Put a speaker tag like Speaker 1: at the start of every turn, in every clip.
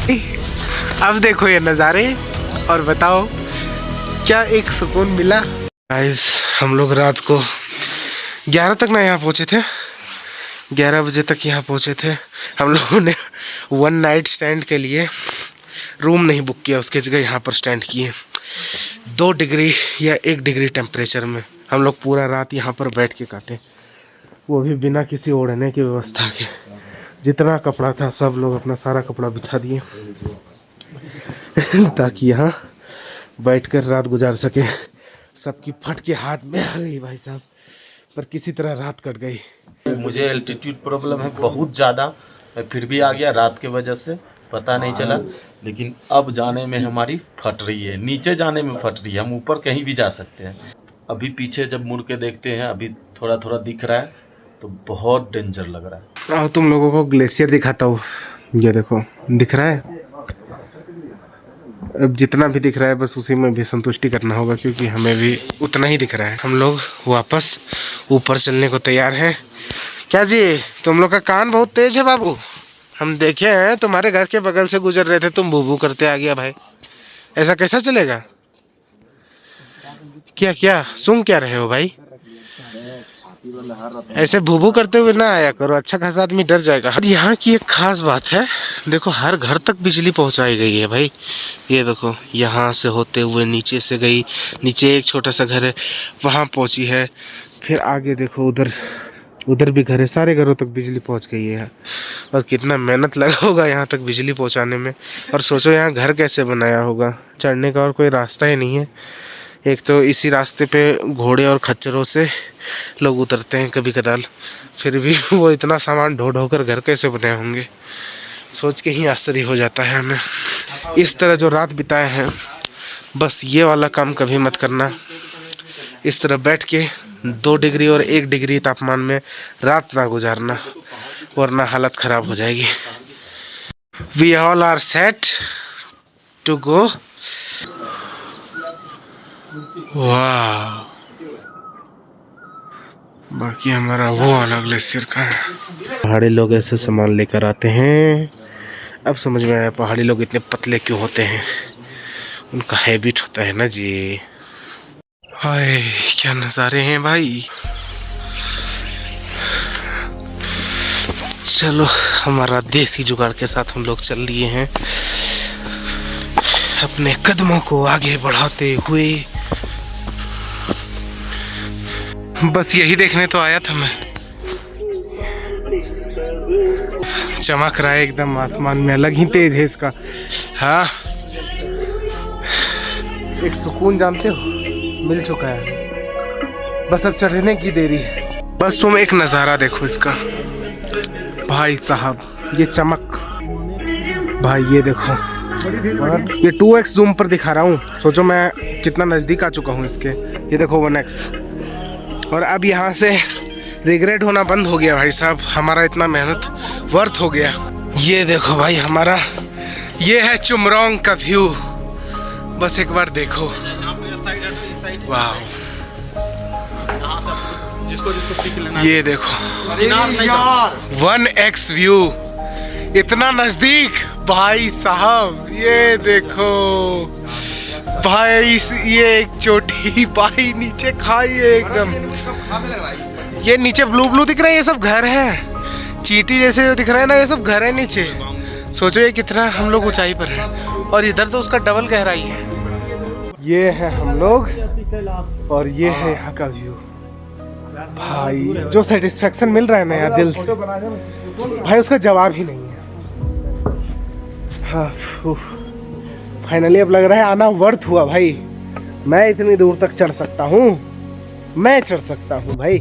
Speaker 1: अब देखो ये नज़ारे और बताओ क्या एक सुकून मिला। गाइस हम लोग रात को 11 तक ना यहाँ पहुँचे थे, 11 बजे तक यहाँ पहुँचे थे। हम लोगों ने 1 नाइट स्टैंड के लिए रूम नहीं बुक किया, उसके जगह यहाँ पर स्टैंड किए। 2 डिग्री या 1 डिग्री टेम्परेचर में हम लोग पूरा रात यहाँ पर बैठ के काटे, वो भी बिना किसी ओढ़ने की व्यवस्था के। जितना कपड़ा था सब लोग अपना सारा कपड़ा बिछा दिए ताकि यहाँ बैठकर रात गुजार सके। सबकी फट के हाथ में आ गई भाई साहब, पर किसी तरह रात कट गई।
Speaker 2: मुझे एल्टीट्यूड प्रॉब्लम है बहुत ज़्यादा, मैं फिर भी आ गया रात के वजह से, पता नहीं चला। लेकिन अब जाने में हमारी फट रही है, नीचे जाने में फट रही है, हम ऊपर कहीं भी जा सकते हैं। अभी पीछे जब मुड़ के देखते हैं अभी थोड़ा थोड़ा दिख रहा है, तो बहुत डेंजर लग रहा है।
Speaker 1: आओ तुम लोगों को ग्लेशियर दिखाता हूँ, ये देखो दिख रहा है। अब जितना भी दिख रहा है बस उसी में भी संतुष्टि करना होगा, क्योंकि हमें भी उतना ही दिख रहा है। हम लोग वापस ऊपर चलने को तैयार हैं। क्या जी तुम लोग का कान बहुत तेज है बाबू, हम देखे हैं तुम्हारे घर के बगल से गुजर रहे थे, तुम बू बू करते आ गया भाई, ऐसा कैसा चलेगा? क्या क्या सुन क्या रहे हो भाई? ऐसे भूभू करते हुए ना आया करो, अच्छा खासा आदमी डर जाएगा। यहाँ की एक खास बात है, देखो हर घर तक बिजली पहुँचाई गई है भाई। ये देखो यहाँ से होते हुए नीचे से गई, नीचे एक छोटा सा घर है वहाँ पहुँची है, फिर आगे देखो उधर भी घर है, सारे घरों तक बिजली पहुँच गई है। और कितना मेहनत लगा होगा यहाँ तक बिजली पहुँचाने में। और सोचो यहाँ घर कैसे बनाया होगा, चढ़ने का और कोई रास्ता ही नहीं है। एक तो इसी रास्ते पे घोड़े और खच्चरों से लोग उतरते हैं कभी कदाल, फिर भी वो इतना सामान ढो ढो कर घर कैसे बनाए होंगे, सोच के ही आश्चर्य हो जाता है हमें। इस तरह जो रात बिताए हैं, बस ये वाला काम कभी मत करना। इस तरह बैठ के 2 डिग्री और 1 डिग्री तापमान में रात ना गुजारना, वरना हालत ख़राब हो जाएगी। We all are set to go. वाह, बाकी हमारा वो अलग ग्लेशियर का है। पहाड़ी लोग ऐसे सामान लेकर आते हैं। अब समझ में आया पहाड़ी लोग इतने पतले क्यों होते हैं, उनका हैबिट होता है ना जी। हाय क्या नज़ारे हैं भाई। चलो हमारा देसी जुगाड़ के साथ हम लोग चल लिए हैं, अपने कदमों को आगे बढ़ाते हुए। बस यही देखने तो आया था मैं। चमक रहा है एकदम आसमान में, अलग ही तेज है इसका। हाँ एक सुकून जानते हो मिल चुका है, बस अब चढ़ने की देरी है। बस तुम एक नज़ारा देखो इसका भाई साहब, ये चमक भाई, ये देखो। ये 2x जूम पर दिखा रहा हूँ, सोचो मैं कितना नज़दीक आ चुका हूँ इसके। ये देखो 1x। और अब यहाँ से रिग्रेट होना बंद हो गया भाई साहब, हमारा इतना मेहनत वर्थ हो गया। ये देखो भाई हमारा, ये है चुमरौंग का व्यू, बस एक बार देखो। वाह, ये देखो 1x व्यू, इतना नजदीक भाई साहब। ये देखो भाई, ये एक चोटी भाई, नीचे खाई है एकदम। ये नीचे ब्लू ब्लू दिख रहा है, ये सब घर है। चींटी जैसे दिख रहा है ना, ये सब घर है नीचे। सोचो ये कितना हम लोग ऊंचाई पर है, और इधर तो उसका डबल गहराई है। ये है हम लोग, और ये है यहाँ का व्यू भाई। जो सेटिस्फेक्शन मिल रहा है ना यार दिल से भाई, उसका जवाब ही नहीं है। हाँ फाइनली अब लग रहा है आना वर्थ हुआ भाई। मैं इतनी दूर तक चढ़ सकता हूँ, मैं चढ़ सकता हूँ भाई।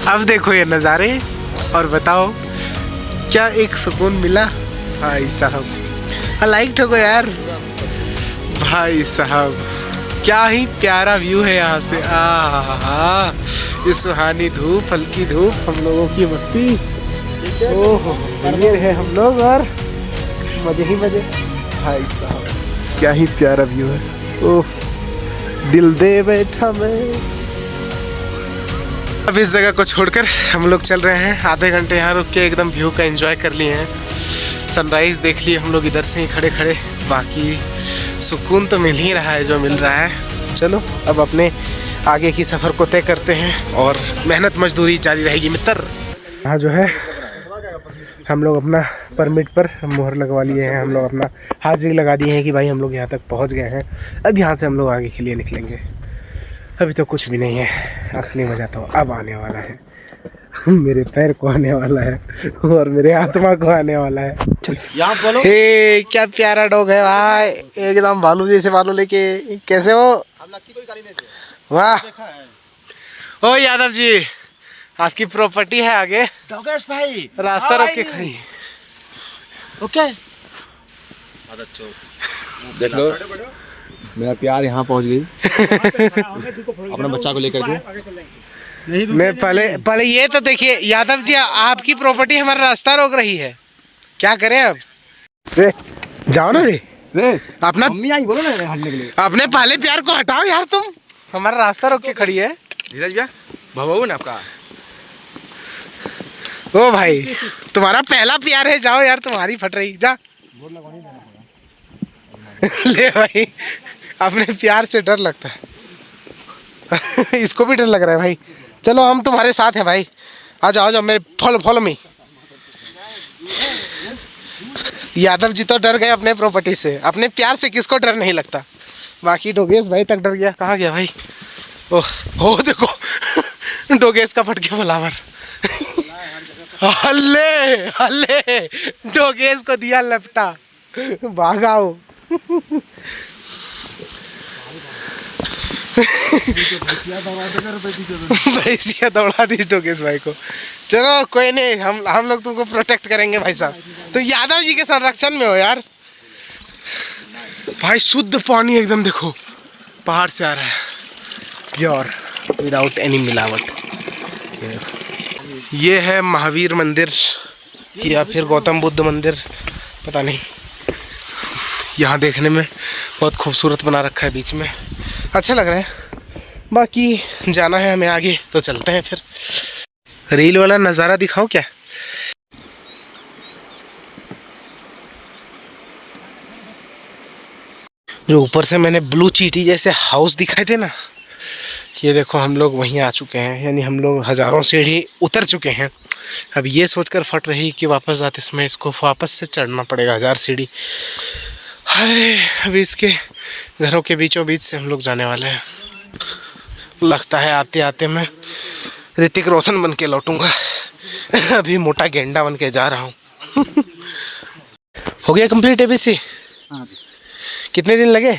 Speaker 1: अब देखो ये नज़ारे और बताओ क्या एक सुकून मिला भाई साहब। लाइक ठोको यार भाई साहब, क्या ही प्यारा व्यू है यहाँ से। आहा, ये सुहानी धूप, हल्की धूप, हम लोगों की मस्ती। ओहो ये है हम लोग, और मजे ही मजे भाई साहब, क्या ही प्यारा व्यू है। ओह दिल दे बैठा मैं। अब इस जगह को छोड़कर हम लोग चल रहे हैं। आधे घंटे यहाँ रुक के एकदम व्यू का एंजॉय कर लिए हैं। सनराइज देख लिए हम लोग इधर से ही खड़े खड़े। बाकी सुकून तो मिल ही रहा है जो मिल रहा है। चलो अब अपने आगे की सफ़र को तय करते हैं और मेहनत मजदूरी जारी रहेगी मित्र। यहाँ जो है हम लोग अपना परमिट पर मोहर लगवा लिए हैं। हम लोग अपना हाजिरी लगा दिए हैं कि भाई हम लोग यहाँ तक पहुँच गए हैं। अब यहाँ से हम लोग आगे के लिए निकलेंगे। अभी तो कुछ भी नहीं है, असली मज़ा तो अब आने वाला है। मेरे पैर को आने वाला है और मेरे आत्मा को आने वाला है। चल
Speaker 2: यहाँ बोलो।
Speaker 1: हे क्या प्यारा डॉग है भाई, एकदम भालू जैसे भालू लेके। कैसे हो? वाह। ओ यादव जी, आपकी प्रॉपर्टी है आगे।
Speaker 2: डॉगेश भाई
Speaker 1: रास्ता रोक के खड़ी।
Speaker 2: ओके
Speaker 3: देख लो मेरा प्यार यहाँ पहुँच गई। अपने बच्चा को लेकर के
Speaker 1: मैं पहले ये तो देखिए यादव जी, आपकी प्रॉपर्टी हमारा रास्ता रोक रही है, क्या करें अब? रे जाओ ना रे अपना
Speaker 3: मम्मी आई बोलो ना हटने के लिए।
Speaker 1: अपने पहले प्यार को हटाओ यार, तुम हमारा रास्ता रोक के खड़ी है।
Speaker 3: धीरज भैया भाऊ ना आपका।
Speaker 1: ओ भाई तुम्हारा पहला प्यार है, जाओ यार, तुम्हारी फट रही, जा। ले भाई, अपने प्यार से डर लगता है। इसको भी डर लग रहा है भाई। चलो हम तुम्हारे साथ हैं भाई, आ जाओ, आ जाओ, मेरे फॉलो मी। यादव जी तो डर गए अपने प्रॉपर्टी से, अपने प्यार से किसको डर नहीं लगता। बाकी डोगेश भाई तक डर गया। कहाँ गया भाई? ओह हो देखो डोगेश का फट गया बलावर। हल्ले हल्ले डोगेश को दिया लपटा, भागाओ। भैंसिया दौड़ा दी डोगेश भाई को। चलो कोई नहीं, हम लोग तुमको प्रोटेक्ट करेंगे भाई साहब। तो यादव जी के संरक्षण में हो यार। भाई शुद्ध पानी एकदम देखो पहाड़ से आ रहा है, प्योर, विदाउट एनी मिलावट। ये है महावीर मंदिर या फिर गौतम बुद्ध मंदिर, पता नहीं। यहाँ देखने में बहुत खूबसूरत बना रखा है, बीच में अच्छा लग रहा है। बाकी जाना है हमें आगे, तो चलते हैं फिर। रील वाला नज़ारा दिखाओ क्या? जो ऊपर से मैंने ब्लू चीटी जैसे हाउस दिखाए थे ना, ये देखो हम लोग वहीं आ चुके हैं। यानी हम लोग हज़ारों सीढ़ी उतर चुके हैं। अब ये सोचकर फट रही कि वापस जाते समय इसको वापस से चढ़ना पड़ेगा 1000 सीढ़ी। हाय, अभी इसके घरों के बीचों बीच से हम लोग जाने वाले हैं। लगता है आते आते मैं ऋतिक रोशन बन के लौटूंगा। अभी मोटा गेंडा बन के जा रहा हूँ। हो गया कंप्लीट एबीसी?
Speaker 3: हाँ जी।
Speaker 1: कितने दिन लगे?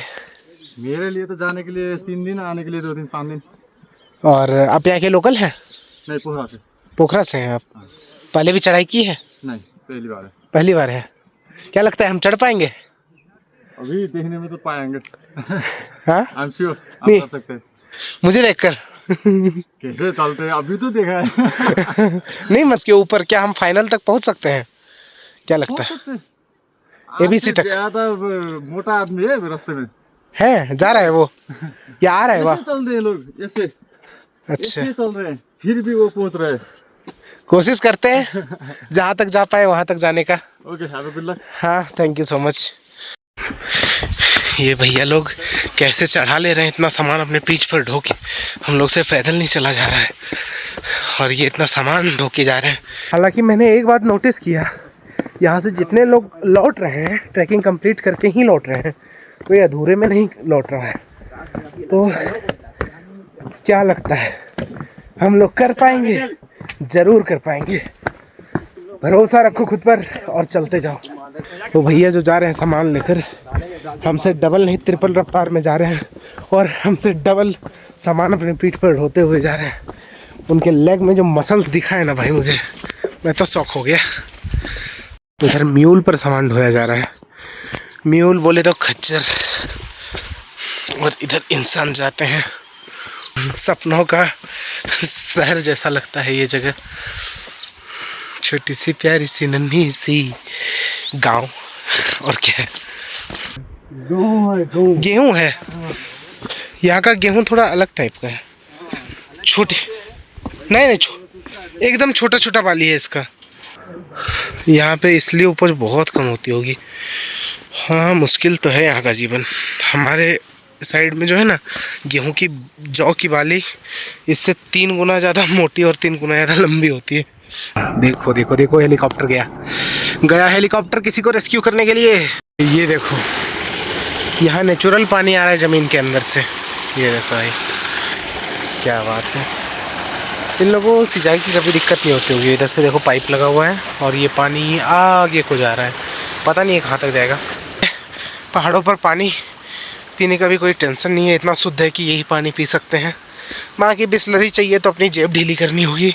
Speaker 3: मेरे लिए तो जाने के लिए 3 दिन, आने के लिए 2 दिन 5 दिन।
Speaker 1: और आप यहाँ के लोकल हैं?
Speaker 3: नहीं, पोखरा से।
Speaker 1: पोखरा से हैं आप? पहले भी चढ़ाई की है?
Speaker 3: नहीं, पहली बार है।
Speaker 1: पहली बार है। क्या लगता है हम चढ़ पाएंगे?
Speaker 3: अभी देखने में तो पाएंगे।
Speaker 1: हाँ
Speaker 3: आई एम श्योर आप
Speaker 1: नहीं।
Speaker 3: कर सकते हैं।
Speaker 1: मुझे देखकर
Speaker 3: कैसे चलते हैं अभी तो देखा है।
Speaker 1: नहीं, मस के ऊपर क्या हम फाइनल तक पहुंच सकते हैं? क्या लगता है? एबीसी तक
Speaker 3: ज्यादा मोटा आदमी है रास्ते में
Speaker 1: है, जा रहा है वो या आ रहा है? वाह,
Speaker 3: चल रहे हैं लोग ऐसे।
Speaker 1: अच्छा
Speaker 3: ऐसे चल रहे हैं, फिर भी वो पहुंच रहे हैं।
Speaker 1: कोशिश करते हैं जहाँ तक जा पाए वहाँ तक जाने का।
Speaker 3: Okay, have a good luck.
Speaker 1: हाँ, थैंक यू सो मच। ये भैया लोग कैसे चढ़ा ले रहे हैं इतना सामान अपने पीठ पर ढो के। हम लोग से पैदल नहीं चला जा रहा है और ये इतना सामान ढो के जा रहे हैं। हालांकि मैंने एक बात नोटिस किया, यहाँ से जितने लोग लौट रहे हैं ट्रैकिंग कंप्लीट करके ही लौट रहे हैं, कोई अधूरे में नहीं लौट रहा है। तो क्या लगता है हम लोग कर पाएंगे? ज़रूर कर पाएंगे। भरोसा रखो खुद पर और चलते जाओ। वो भैया जो जा रहे हैं सामान लेकर, हमसे डबल नहीं ट्रिपल रफ्तार में जा रहे हैं और हमसे डबल सामान अपने पीठ पर ढोते हुए जा रहे हैं। उनके लेग में जो मसल्स दिखा है ना भाई, मुझे, मैं तो शौक हो गया। इधर म्यूल पर सामान ढोया जा रहा है। म्यूल बोले तो खच्चर, और इधर इंसान जाते हैं। सपनों का शहर जैसा लगता है ये जगह। छोटी सी प्यारी सी नन्ही सी गांव, और क्या है? गेहूं है। यहाँ का गेहूं थोड़ा अलग टाइप का है। छोटी नहीं नहीं एकदम छोटा छोटा बाली है इसका। यहाँ पे इसलिए उपज बहुत कम होती होगी। हाँ मुश्किल तो है यहाँ का जीवन। हमारे साइड में जो है ना गेहूं की जौ की बाली इससे 3 गुना ज़्यादा मोटी और 3 गुना ज़्यादा लंबी होती है। देखो देखो देखो हेलीकॉप्टर गया हेलीकॉप्टर किसी को रेस्क्यू करने के लिए। ये देखो यहाँ नेचुरल पानी आ रहा है ज़मीन के अंदर से। ये देखो भाई क्या बात है। इन लोगों को सिंचाई की कभी दिक्कत नहीं होती होगी। इधर से देखो पाइप लगा हुआ है और ये पानी आगे को जा रहा है, पता नहीं है कहाँ तक जाएगा। पहाड़ों पर पानी पीने का भी कोई टेंशन नहीं है, इतना शुद्ध है कि यही पानी पी सकते हैं। बाकी बिस्लरी चाहिए तो अपनी जेब ढीली करनी होगी,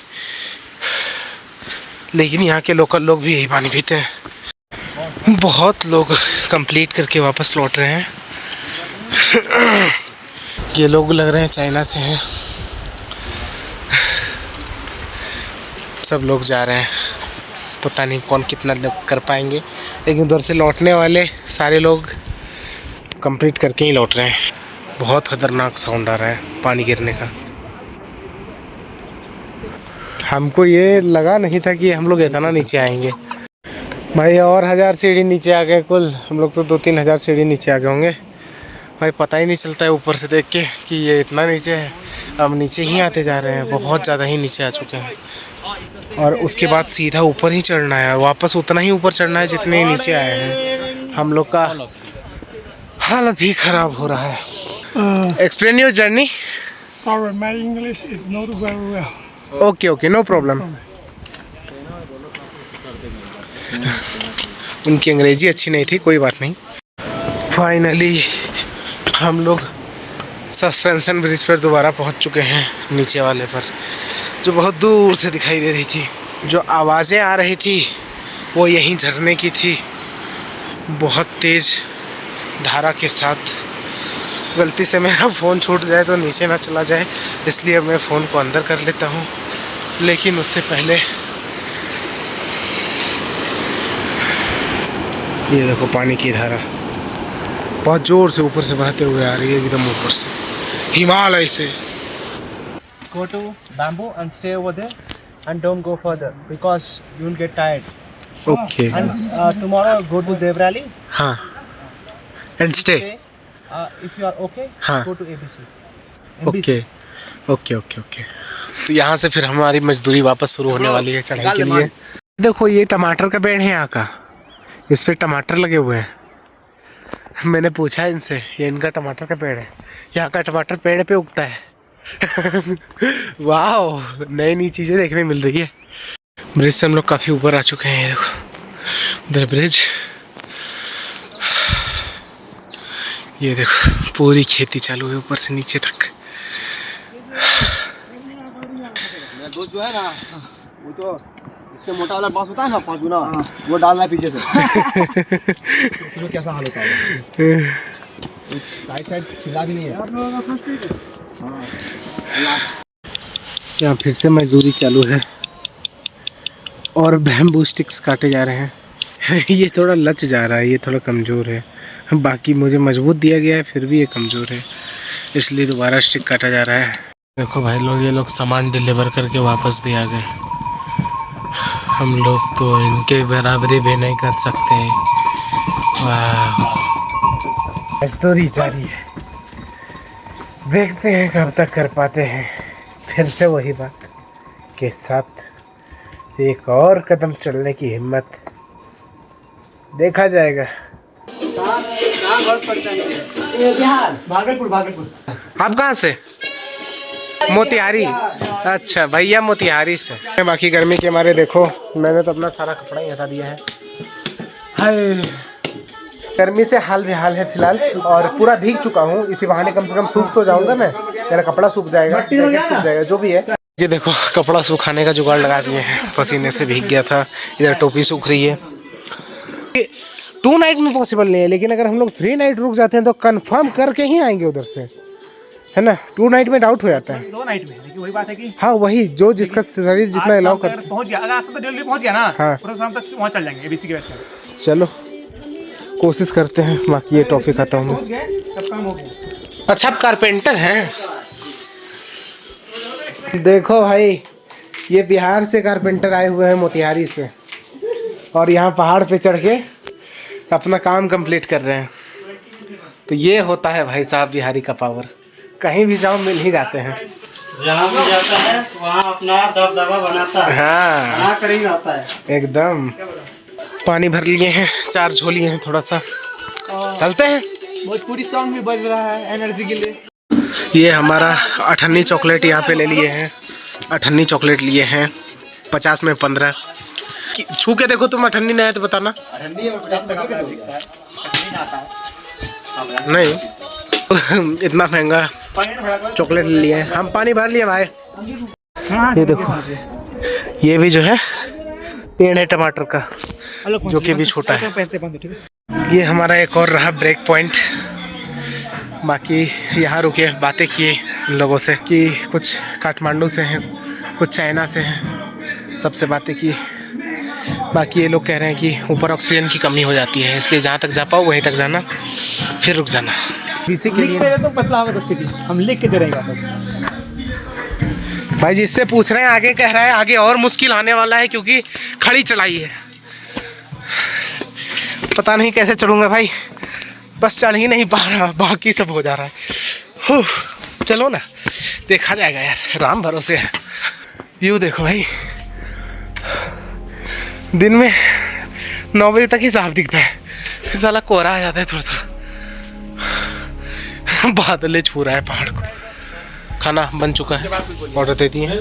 Speaker 1: लेकिन यहाँ के लोकल लोग भी यही पानी पीते हैं। बहुत लोग कंप्लीट करके वापस लौट रहे हैं। ये लोग लग रहे हैं चाइना से हैं। सब लोग जा रहे हैं, पता नहीं कौन कितना लोग कर पाएंगे, लेकिन उधर से लौटने वाले सारे लोग कंप्लीट करके ही लौट रहे हैं। बहुत खतरनाक साउंड आ रहा है पानी गिरने का। हमको ये लगा नहीं था कि हम लोग इतना नीचे आएंगे भाई। और 1000 सीढ़ी नीचे आ गए कुल। हम लोग तो 2-3 हज़ार सीढ़ी नीचे आ गए होंगे भाई। पता ही नहीं चलता है ऊपर से देख के कि ये इतना नीचे है। अब नीचे ही आते जा रहे हैं, बहुत ज़्यादा ही नीचे आ चुके हैं। और उसके बाद सीधा ऊपर ही चढ़ना है और वापस उतना ही ऊपर चढ़ना है जितने ही नीचे आए हैं। हम लोग का हालत ही ख़राब हो रहा है। Explain your journey.
Speaker 4: Sorry, my English is not very well.
Speaker 1: Okay okay no problem. उनकी अंग्रेजी अच्छी नहीं थी, कोई बात नहीं। फाइनली हम लोग सस्पेंशन ब्रिज पर दोबारा पहुंच चुके हैं, नीचे वाले पर, जो बहुत दूर से दिखाई दे रही थी। जो आवाज़ें आ रही थी वो यहीं झरने की थी, बहुत तेज़ धारा के साथ। गलती से मेरा फ़ोन छूट जाए तो नीचे ना चला जाए, इसलिए मैं फ़ोन को अंदर कर लेता हूँ। लेकिन उससे पहले ये देखो पानी की धारा बहुत ज़ोर से ऊपर से बहते हुए आ रही है, एकदम ऊपर से हिमालय से।
Speaker 5: Go to bamboo and stay over there and don't go further because you will get tired.
Speaker 1: Okay
Speaker 5: And tomorrow go to Devrali.
Speaker 1: हाँ and stay.
Speaker 5: If you are okay,
Speaker 1: हाँ।
Speaker 5: go to ABC.
Speaker 1: Okay okay okay okay. यहाँ से फिर हमारी मजदूरी वापस शुरू होने वाली है चढ़ाई के लिए। देखो ये टमाटर का पेड़ है यहाँ का, इस पे टमाटर लगे हुए हैं। मैंने पूछा इनसे, ये इनका टमाटर का पेड़ है, यहाँ का टमाटर पेड़ पे उगता है। वाह, नई नई चीज़ें देखने मिल रही है। ब्रिज से हम लोग काफ़ी ऊपर आ चुके हैं। ये देखो उधर ब्रिज, ये देखो पूरी खेती चालू है ऊपर से नीचे तक।
Speaker 3: मेरा दोस्त जो है ना, वो तो इससे मोटा वाला बांस होता है ना 5 गुना, वो डाल रहा है पीछे से। इसमें कैसा हाल होता है? साइड साइड छिला भी नहीं है।
Speaker 1: यहाँ फिर से मजदूरी चालू है और बैम्बू स्टिक्स काटे जा रहे हैं। ये थोड़ा लच जा रहा है, ये थोड़ा कमज़ोर है। बाकी मुझे मजबूत दिया गया है, फिर भी ये कमज़ोर है, इसलिए दोबारा स्टिक काटा जा रहा है। देखो भाई लोग, ये लोग सामान डिलीवर करके वापस भी आ गए। हम लोग तो इनके बराबरी भी नहीं कर सकते। वाह, मजदूरी जारी है, देखते हैं कब तक कर पाते हैं। फिर से वही बात के साथ एक और कदम चलने की हिम्मत, देखा जाएगा। आप कहाँ से? मोतिहारी। अच्छा भैया मोतिहारी से। बाकी गर्मी के मारे देखो मैंने तो अपना सारा कपड़ा ही हटा दिया है। हाय, गर्मी से हाल बेहाल है फिलहाल, और पूरा भीग चुका हूँ। इसी बहाने कम से कम सूख तो जाऊंगा मैं, मेरा कपड़ा सूख जाएगा, जैकेट सूख जाएगा, जो भी है। ये देखो कपड़ा सुखाने का जुगाड़ लगा दिए हैं, पसीने से भीग गया था। इधर टोपी सूख रही है। 2 नाइट में पॉसिबल नहीं है, लेकिन अगर हम लोग 3 नाइट रुक जाते हैं तो कंफर्म करके ही आएंगे उधर से, है ना। 2 नाइट में डाउट हो जाता है।
Speaker 5: 2 नाइट में, लेकिन वही बात है कि
Speaker 1: हाँ वही, जो जिसका शरीर जितना अलाउ कर
Speaker 5: पहुंच गया। अगर आज तक दिल्ली पहुंच गया ना,
Speaker 1: हाँ,
Speaker 5: पूरा शाम तक वहाँ चल जाएंगे ABC की वजह से।
Speaker 1: चलो कोशिश करते हैं। बाकी ये टॉफी खाता हूँ मैं।
Speaker 5: सब काम हो गया।
Speaker 1: अच्छा आप कारपेंटर हैं? देखो भाई ये बिहार से कारपेंटर आए हुए हैं, मोतिहारी से, और यहाँ पहाड़ पे चढ़ के अपना काम कंप्लीट कर रहे हैं। तो ये होता है भाई साहब बिहारी का पावर, कहीं भी जाओ मिल ही जाते हैं।
Speaker 5: जहाँ भी जाता है वहाँ अपना दबदबा बनाता है,
Speaker 1: हाँ
Speaker 5: बना कर ही आता है।
Speaker 1: एकदम। पानी भर लिए हैं, 4 झोली हैं, थोड़ा सा चलते हैं।
Speaker 3: भोजपुरी सॉन्ग भी बज रहा है एनर्जी के लिए।
Speaker 1: ये हमारा अठन्नी चॉकलेट यहाँ पे ले लिए हैं, अठन्नी चॉकलेट लिए हैं 50 में 15। छू के देखो तुम, अठन्नी नहीं है तो बताना। नहीं इतना महंगा चॉकलेट ले लिए हैं हम। पानी भर लिए भाई। ये देखो, ये भी जो है पेड़ है टमाटर का, जो कि भी छोटा है। ये हमारा एक और रहा ब्रेक पॉइंट। बाकी यहाँ रुके, बातें किए इन लोगों से कि कुछ काठमांडू से हैं, कुछ चाइना से हैं, सबसे बातें की। बाकी ये लोग कह रहे हैं कि ऊपर ऑक्सीजन की कमी हो जाती है, इसलिए जहाँ तक जा पाओ वहीं तक जाना, फिर रुक जाना। इसी के लिए
Speaker 3: तो पतला होगा 10 kg, हम लिख के दे रहे हैं
Speaker 1: भाई, जिससे पूछ रहे हैं आगे कह रहा है आगे और मुश्किल आने वाला है, क्योंकि खड़ी चढ़ाई है। पता नहीं कैसे चढ़ूंगा भाई, बस चढ़ ही नहीं पा रहा, बाकी सब हो जा रहा है। चलो ना, देखा जाएगा यार, राम भरोसे है। व्यू देखो भाई, दिन में 9 बजे तक ही साफ दिखता है, फिर साला कोहरा आ जाता है थोड़ा थोड़ा, बादल छू रहा है पहाड़ को। खाना बन चुका है, ऑर्डर दे दिए हैं।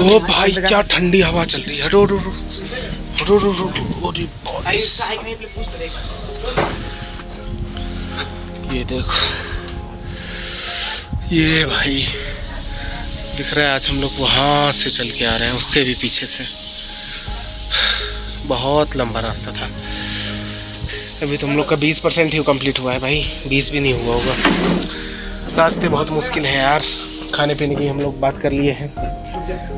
Speaker 1: ओ भाई क्या ठंडी हवा चल रही है। रो रो रो रो रो रो रो। ये देखो, ये भाई दिख रहा है। आज हम लोग वहाँ से चल के आ रहे हैं, उससे भी पीछे से। बहुत लंबा रास्ता था। अभी तो हम लोग का 20% ही कंप्लीट हुआ है भाई, 20 भी नहीं हुआ होगा। रास्ते बहुत मुश्किल है यार। खाने पीने की हम लोग बात कर लिए हैं,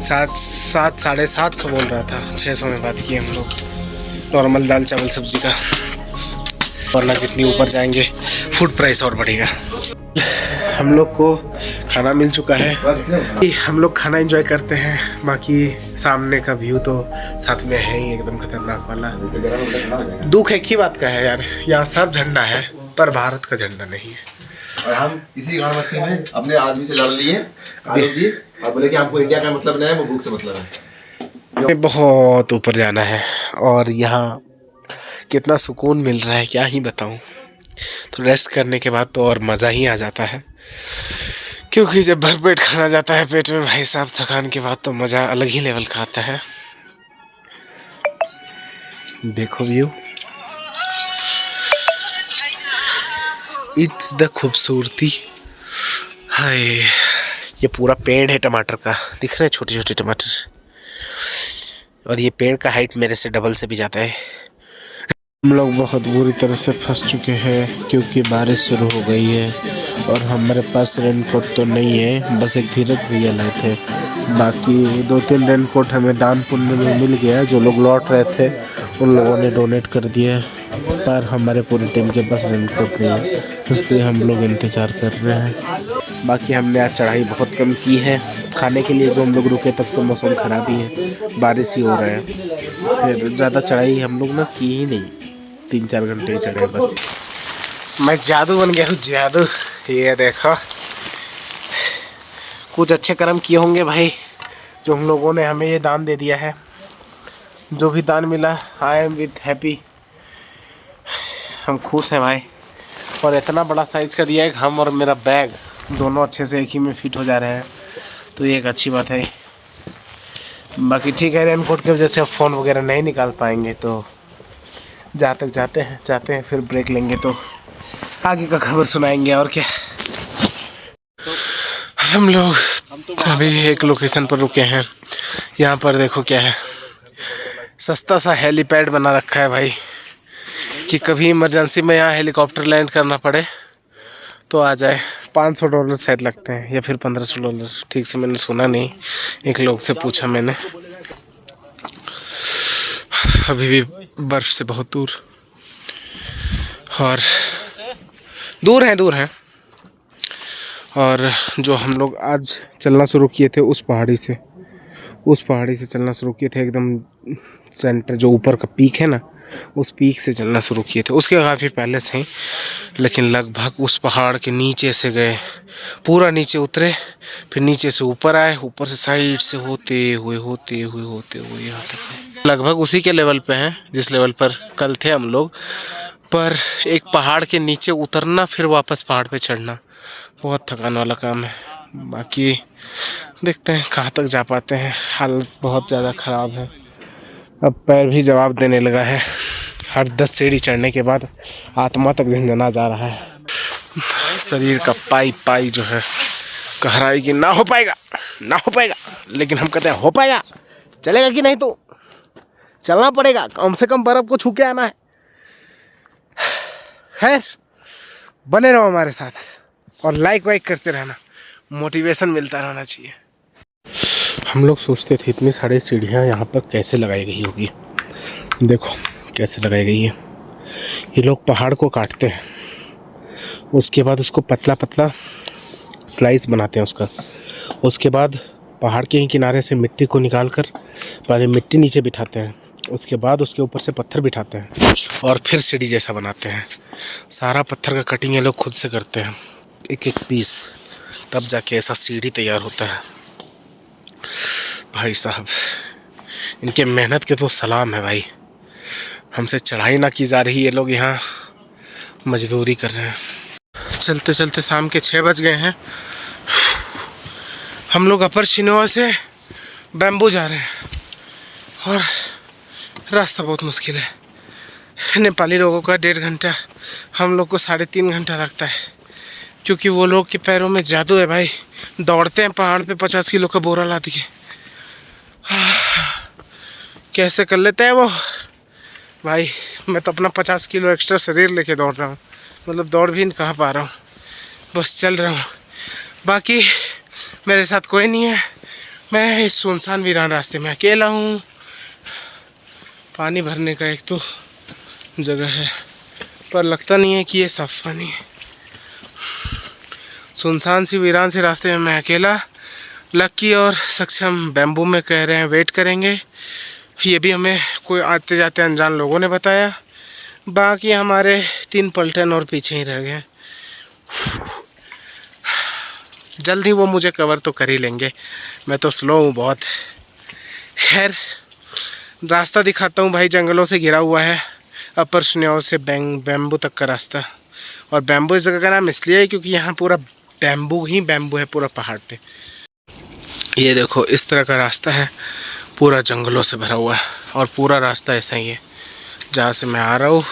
Speaker 1: 700-750 बोल रहा था, 600 में बात की हम लोग। नॉर्मल दाल चावल सब्जी का, वरना जितनी ऊपर जाएंगे फूड प्राइस और बढ़ेगा। हम लोग को खाना मिल चुका है, हम लोग खाना एंजॉय करते हैं। बाकी सामने का व्यू तो साथ में है ही, एकदम खतरनाक वाला। दुख एक ही बात का है यार, यहाँ सब झंडा है पर भारत का झंडा नहीं है।
Speaker 3: और हम इसी गाँव बस्ती में अपने आदमी से लड़ लिए आलोक जी, और बोले कि हमको इंडिया का मतलब नहीं है, वो भूख से मतलब है।
Speaker 1: बहुत ऊपर जाना है और यहाँ कितना सुकून मिल रहा है क्या ही बताऊँ। तो रेस्ट करने के बाद तो और मज़ा ही आ जाता है, क्योंकि जब भरपेट खाना जाता है पेट में भाई साहब, थकान के बाद तो मज़ा अलग ही लेवल का आता है। देखो व्यू, इट्स द खूबसूरती। हाय, ये पूरा पेड़ है टमाटर का, दिख रहे हैं छोटे छोटे टमाटर, और ये पेड़ का हाइट मेरे से डबल से भी ज़्यादा है। हम लोग बहुत बुरी तरह से फंस चुके हैं, क्योंकि बारिश शुरू हो गई है और हमारे पास रेनकोट तो नहीं है, बस एक धीरज भैया लाए थे। बाकी 2-3 रेनकोट हमें दान पुण्य में मिल गया, जो लोग लौट रहे थे उन लोगों ने डोनेट कर दिया, पर हमारे पूरी टीम के पास रेनकोट नहीं है, इसलिए हम लोग इंतज़ार कर रहे हैं। बाकी हमने आज चढ़ाई बहुत कम की है। खाने के लिए जो हम लोग रुके तब से मौसम ख़राब ही है, बारिश ही हो रहा है, फिर ज़्यादा चढ़ाई हम लोग ना की ही नहीं, 3-4 घंटे चढ़े बस। मैं जादू बन गया हूँ, जादू। ये देखो, कुछ अच्छे कर्म किए होंगे भाई, जो हम लोगों ने हमें ये दान दे दिया है। जो भी दान मिला, आई एम विद हैप्पी, हम खुश हैं भाई। और इतना बड़ा साइज़ का दिया है, हम और मेरा बैग दोनों अच्छे से एक ही में फिट हो जा रहे हैं, तो ये एक अच्छी बात है। बाकी ठीक है, रेनकोट की वजह से अब फ़ोन वगैरह नहीं निकाल पाएंगे, तो जहाँ तक जाते हैं, फिर ब्रेक लेंगे तो आगे का खबर सुनाएंगे। और क्या, हम लोग अभी एक लोकेशन पर रुके हैं। यहाँ पर देखो क्या है, सस्ता सा हेलीपैड बना रखा है भाई, कि कभी इमरजेंसी में यहाँ हेलीकॉप्टर लैंड करना पड़े तो आ जाए। $500 शायद लगते हैं, या फिर $1500, ठीक से मैंने सुना नहीं, एक लोग से पूछा मैंने। अभी भी बर्फ से बहुत दूर, और दूर है और जो हम लोग आज चलना शुरू किए थे उस पहाड़ी से चलना शुरू किए थे, एकदम सेंटर जो ऊपर का पीक है ना, उस पीक से चलना शुरू किए थे। उसके काफ़ी पहले से ही, लेकिन लगभग उस पहाड़ के नीचे से गए, पूरा नीचे उतरे, फिर नीचे से ऊपर आए, ऊपर से साइड से होते हुए यहाँ तक लगभग उसी के लेवल पे हैं जिस लेवल पर कल थे हम लोग। पर एक पहाड़ के नीचे उतरना फिर वापस पहाड़ पे चढ़ना बहुत थकान वाला काम है। बाकी देखते हैं कहाँ तक जा पाते हैं। हालत बहुत ज़्यादा ख़राब है, अब पैर भी जवाब देने लगा है। हर 10 सीढ़ी चढ़ने के बाद आत्मा तक झंझना जा रहा है। शरीर का पाई जो है कह रहा है कि ना हो पाएगा, लेकिन हम कहते हैं हो पाएगा। चलेगा कि नहीं, तो चलना पड़ेगा, कम से कम बर्फ को छू के आना है। खैर, बने रहो हमारे साथ और लाइक वाइक करते रहना, मोटिवेशन मिलता रहना चाहिए। हम लोग सोचते थे इतनी सारी सीढ़ियाँ यहाँ पर कैसे लगाई गई होगी। देखो कैसे लगाई गई है। ये लोग पहाड़ को काटते हैं, उसके बाद उसको पतला पतला स्लाइस बनाते हैं उसका। उसके बाद पहाड़ के ही किनारे से मिट्टी को निकाल कर पहले मिट्टी नीचे बिठाते हैं, उसके बाद उसके ऊपर से पत्थर बिठाते हैं और फिर सीढ़ी जैसा बनाते हैं। सारा पत्थर का कटिंग ये लोग खुद से करते हैं, एक एक पीस, तब जाके ऐसा सीढ़ी तैयार होता है। भाई साहब, इनके मेहनत के तो सलाम है भाई। हमसे चढ़ाई ना की जा रही, ये लोग यहाँ मजदूरी कर रहे हैं। चलते चलते शाम के 6 बज गए हैं। हम लोग अपर शिनोआ से बैम्बू जा रहे हैं और रास्ता बहुत मुश्किल है। नेपाली लोगों का 1.5 घंटा, हम लोग को 3.5 घंटा लगता है, क्योंकि वो लोग के पैरों में जादू है भाई। दौड़ते हैं पहाड़ पे 50 किलो का बोरा लाद के, कैसे कर लेते हैं वो भाई। मैं तो अपना 50 किलो एक्स्ट्रा शरीर लेके दौड़ रहा हूँ, मतलब दौड़ भी नहीं कहाँ पा रहा हूँ, बस चल रहा हूँ। बाकी मेरे साथ कोई नहीं है, मैं इस सुनसान वीरान रास्ते में अकेला हूँ। पानी भरने का एक तो जगह है, पर लगता नहीं है कि ये साफ पानी है। सुनसान सी वीरान से रास्ते में मैं अकेला। लक्की और सक्षम बैम्बू में कह रहे हैं वेट करेंगे। ये भी हमें कोई आते जाते अनजान लोगों ने बताया। बाकी हमारे 3 पलटन और पीछे ही रह गए। जल्द ही वो मुझे कवर तो कर ही लेंगे, मैं तो स्लो हूँ बहुत। खैर, रास्ता दिखाता हूँ भाई, जंगलों से घिरा हुआ है। अपर सुनियाओं से बैम्बू तक का रास्ता। और बैम्बू इस जगह का नाम इसलिए है क्योंकि यहाँ पूरा बैम्बू ही बैम्बू है पूरा पहाड़ पे। ये देखो इस तरह का रास्ता है, पूरा जंगलों से भरा हुआ है और पूरा रास्ता ऐसा ही है जहाँ से मैं आ रहा हूँ।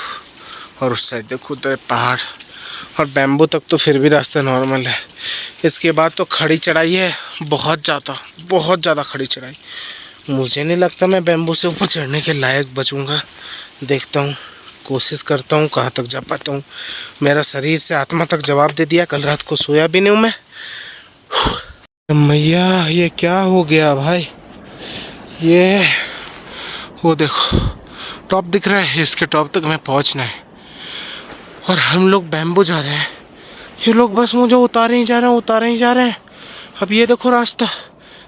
Speaker 1: और उस साइड देखो उधर पहाड़ और बैम्बू तक तो फिर भी रास्ता नॉर्मल है। इसके बाद तो खड़ी चढ़ाई है, बहुत ज़्यादा खड़ी चढ़ाई। मुझे नहीं लगता मैं बैम्बू से ऊपर चढ़ने के लायक बचूंगा। देखता हूँ, कोशिश करता हूँ कहाँ तक जा पाता हूँ। मेरा शरीर से आत्मा तक जवाब दे दिया, कल रात को सोया भी नहीं हूँ मैं। मैया ये क्या हो गया भाई। ये वो देखो टॉप दिख रहा है, इसके टॉप तक हमें पहुँचना है और हम लोग बैम्बू जा रहे हैं। ये लोग बस मुझे उतारे ही जा रहे हैं। अब ये देखो रास्ता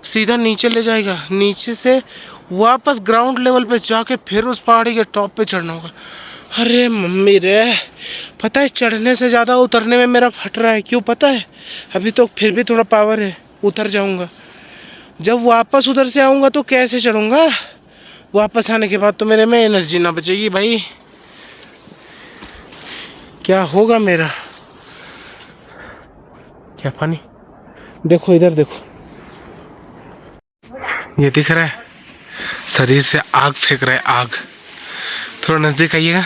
Speaker 1: सीधा नीचे ले जाएगा, नीचे से वापस ग्राउंड लेवल पे जाके फिर उस पहाड़ी के टॉप पे चढ़ना होगा। अरे मम्मी रे, पता है चढ़ने से ज़्यादा उतरने में मेरा फट रहा है। क्यों पता है? अभी तो फिर भी थोड़ा पावर है, उतर जाऊंगा। जब वापस उधर से आऊँगा तो कैसे चढ़ूँगा? वापस आने के बाद तो मेरे में एनर्जी ना बचेगी भाई, क्या होगा मेरा? क्या पानी देखो, इधर देखो, ये दिख रहा है, शरीर से आग फेंक रहा है, आग। थोड़ा नजदीक आइएगा,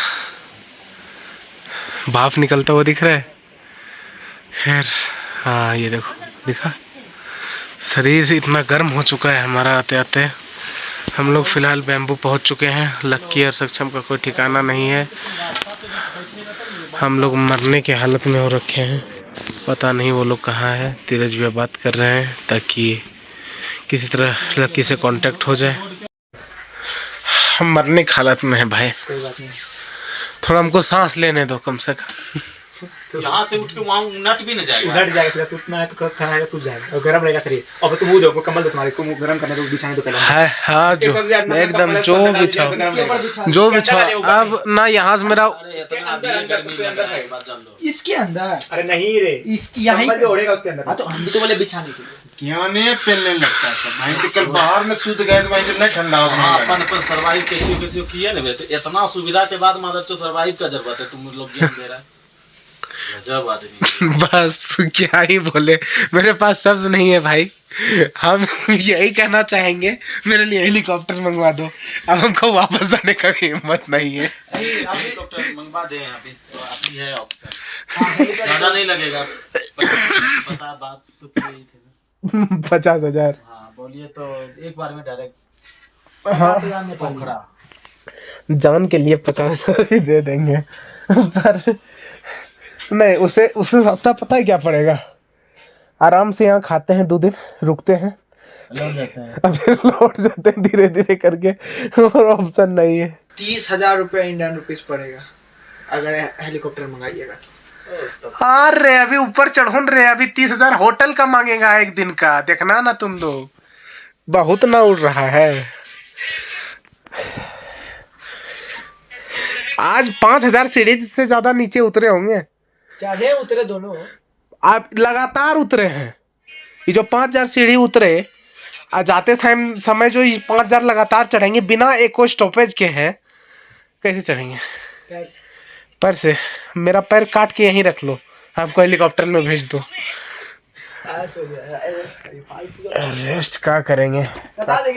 Speaker 1: भाप निकलता हुआ दिख रहा है। खैर हाँ, ये देखो दिखा, शरीर इतना गर्म हो चुका है हमारा आते आते। हम लोग फिलहाल बैम्बू पहुंच चुके हैं। लक्की और सक्षम का कोई ठिकाना नहीं है। हम लोग मरने के हालत में हो रखे हैं, पता नहीं वो लोग कहाँ है। धीरज भी बात कर रहे हैं ताकि किसी तरह लक्की से कांटेक्ट हो जाए। हम मरने की हालत में हैं भाई, थोड़ा हमको सांस लेने दो कम से कम।
Speaker 2: यहाँ से उठ के वहाँ नट भी न जाएगा।
Speaker 6: उलट जाएगा, सीधा सूतना है तो खाना है, सूख जाएगा और गर्म रहेगा शरीर। अब तुम वो दो कम्बल दो, तुम्हारे को गर्म करने दो, बिछाने दो पहले।
Speaker 1: है हाँ, जो एकदम जो बिछाओ जो बिछाओ। अब ना यहाँ से मेरा
Speaker 7: इसके अंदर,
Speaker 6: अरे नहीं रे,
Speaker 7: यहीं
Speaker 6: कम्बल जो ओढ़ेगा उसके अंदर।
Speaker 7: हाँ तो हम भी तो बोले बिछाने के लिए।
Speaker 3: यहाँ नहीं पहनने लगता है सब। भाई कल बाहर में सूत गए तो भाई जब नहीं ठंडा होगा।
Speaker 2: हाँ, अपन सर्वाइव कैसे किए ना तो इतना सुविधा के बाद मादर चो सर्वाइव का जरूरत है, तुम लोग ज्ञान दे रहा है। गजब आदमी।
Speaker 1: बस क्या ही बोले, मेरे पास शब्द नहीं है भाई। हम यही कहना चाहेंगे, मेरे लिए हेलीकॉप्टर मंगवा दो। अब हमको वापस जाने का भी हिम्मत नहीं है।
Speaker 2: हेलीकॉप्टर मंगवा दे, अभी है ऑप्शन, ज्यादा नहीं लगेगा। बता बात तो यही थी ना।
Speaker 1: 50,000।
Speaker 2: हाँ बोलिए तो एक बार में डायरेक्ट
Speaker 1: हाँ,
Speaker 2: पोखरा।
Speaker 1: जान के लिए 50,000 भी दे देंगे, पर नहीं, उसे सस्ता पता है क्या पड़ेगा? आराम से यहाँ खाते हैं, 2 दिन रुकते हैं,
Speaker 2: लौट जाते हैं,
Speaker 1: अब लौट जाते हैं धीरे धीरे करके, और ऑप्शन नहीं है।
Speaker 7: 30,000 रुपया इंडियन रुपीस पड़ेगा अगर हेलीकॉप्टर मंगाइएगा तो।
Speaker 1: अरे अभी ऊपर चढ़ोन रहे, अभी 30,000 होटल का मांगेगा एक दिन का, देखना ना तुम लोग, बहुत ना उड़ रहा है। आज 5,000 सीढ़ी से ज्यादा नीचे उतरे होंगे।
Speaker 7: चाहे उतरे दोनों,
Speaker 1: आप लगातार उतरे हैं। ये जो 5,000 सीढ़ी उतरे, जाते समय जो 5,000 लगातार चढ़ेंगे बिना एक स्टॉपेज के हैं, कैसे चढ़ेंगे? पैर से। मेरा पैर काट के यहीं रख लो, आपको हेलीकॉप्टर में भेज दो। रेस्ट क्या करेंगे?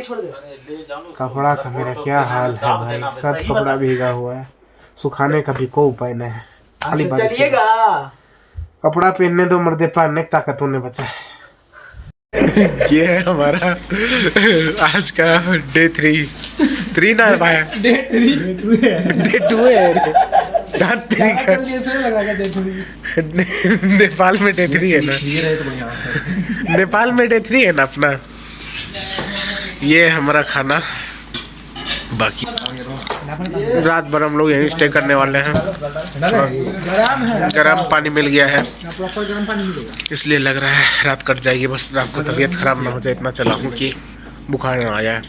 Speaker 7: छोड़ दे।
Speaker 1: कपड़ा का मेरा क्या हाल है भाई, सब कपड़ा भीगा हुआ है, सुखाने का भी कोई उपाय नहीं है। खाली
Speaker 7: चलिएगा,
Speaker 1: कपड़ा पहनने दो, मर्दे पहनने की ताकत होने बचा है। ये है हमारा आज का डे 3 ना भाई, डे 2 है। रात 3 का नेपाल में डे 3 है ना, नेपाल में डे 3 है ना अपना। ये हमारा खाना, बाकी रात भर हम लोग यहीं स्टे करने वाले हैं। गर्म पानी मिल गया है, इसलिए लग रहा है रात कट जाएगी। बस रात को तबीयत खराब ना हो जाए, इतना चला हूँ कि बुखार ना आ जाए।